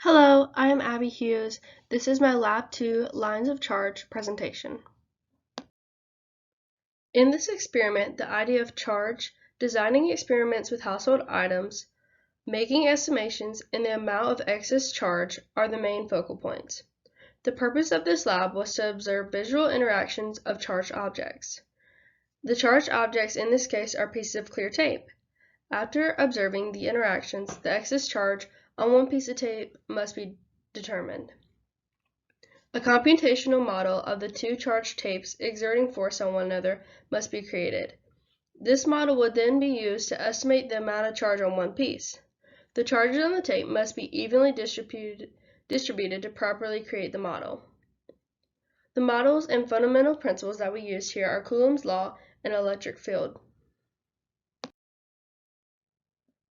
Hello, I am Abby Hughes. This is my Lab 2 Lines of Charge presentation. In this experiment, the idea of charge, designing experiments with household items, making estimations, and the amount of excess charge are the main focal points. The purpose of this lab was to observe visual interactions of charged objects. The charged objects in this case are pieces of clear tape. After observing the interactions, the excess charge on one piece of tape must be determined. A computational model of the two charged tapes exerting force on one another must be created. This model would then be used to estimate the amount of charge on one piece. The charges on the tape must be evenly distributed to properly create the model. The models and fundamental principles that we used here are Coulomb's law and electric field.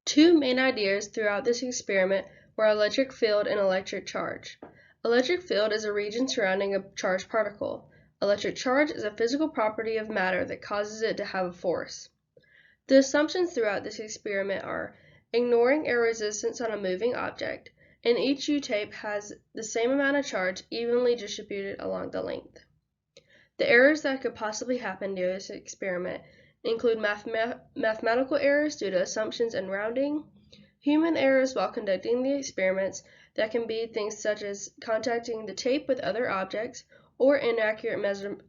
Two main ideas throughout this experiment were electric field and electric charge. Electric field is a region surrounding a charged particle. Electric charge is a physical property of matter that causes it to have a force. The assumptions throughout this experiment are ignoring air resistance on a moving object, and each U-tape has the same amount of charge evenly distributed along the length. The errors that could possibly happen during this experiment include mathematical errors due to assumptions and rounding, human errors while conducting the experiments that can be things such as contacting the tape with other objects or inaccurate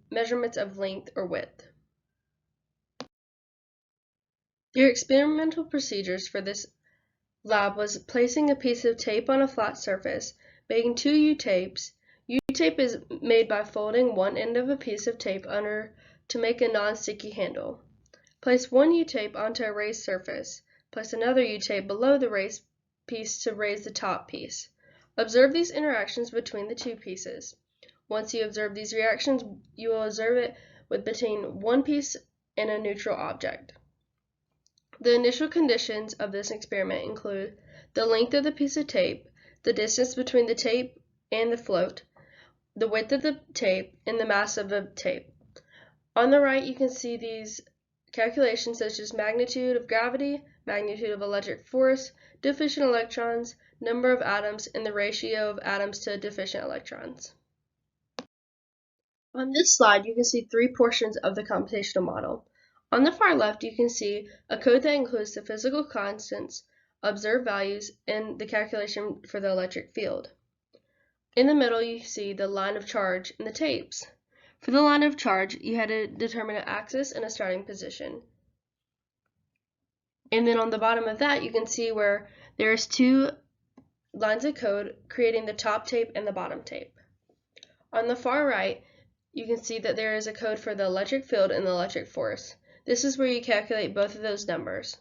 measurements of length or width. The experimental procedures for this lab was placing a piece of tape on a flat surface, making two U-tapes. U-tape is made by folding one end of a piece of tape under to make a non-sticky handle. Place one U-tape onto a raised surface. Place another U-tape below the raised piece to raise the top piece. Observe these interactions between the two pieces. Once you observe these reactions, you will observe it with between one piece and a neutral object. The initial conditions of this experiment include the length of the piece of tape, the distance between the tape and the float, the width of the tape, and the mass of the tape. On the right, you can see these calculations such as magnitude of gravity, magnitude of electric force, deficient electrons, number of atoms, and the ratio of atoms to deficient electrons. On this slide, you can see three portions of the computational model. On the far left, you can see a code that includes the physical constants, observed values, and the calculation for the electric field. In the middle, you see the line of charge and the tapes. For the line of charge, you had to determine an axis and a starting position. And then on the bottom of that, you can see where there's two lines of code creating the top tape and the bottom tape. On the far right, you can see that there is a code for the electric field and the electric force. This is where you calculate both of those numbers.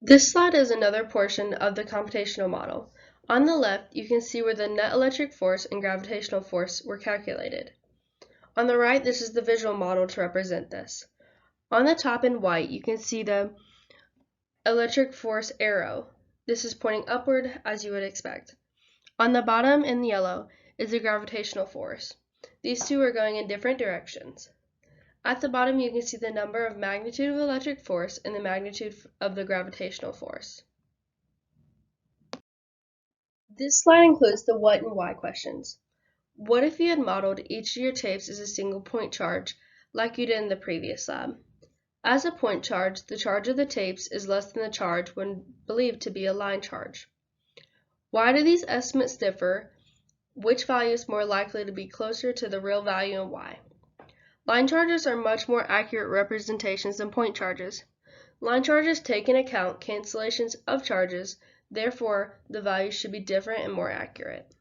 This slide is another portion of the computational model. On the left, you can see where the net electric force and gravitational force were calculated. On the right, this is the visual model to represent this. On the top in white, you can see the electric force arrow. This is pointing upward as you would expect. On the bottom in yellow is the gravitational force. These two are going in different directions. At the bottom, you can see the number of magnitude of electric force and the magnitude of the gravitational force. This slide includes the what and why questions. What if you had modeled each of your tapes as a single point charge, like you did in the previous lab? As a point charge, the charge of the tapes is less than the charge when believed to be a line charge. Why do these estimates differ? Which value is more likely to be closer to the real value and why? Line charges are much more accurate representations than point charges. Line charges take into account cancellations of charges, therefore the values should be different and more accurate.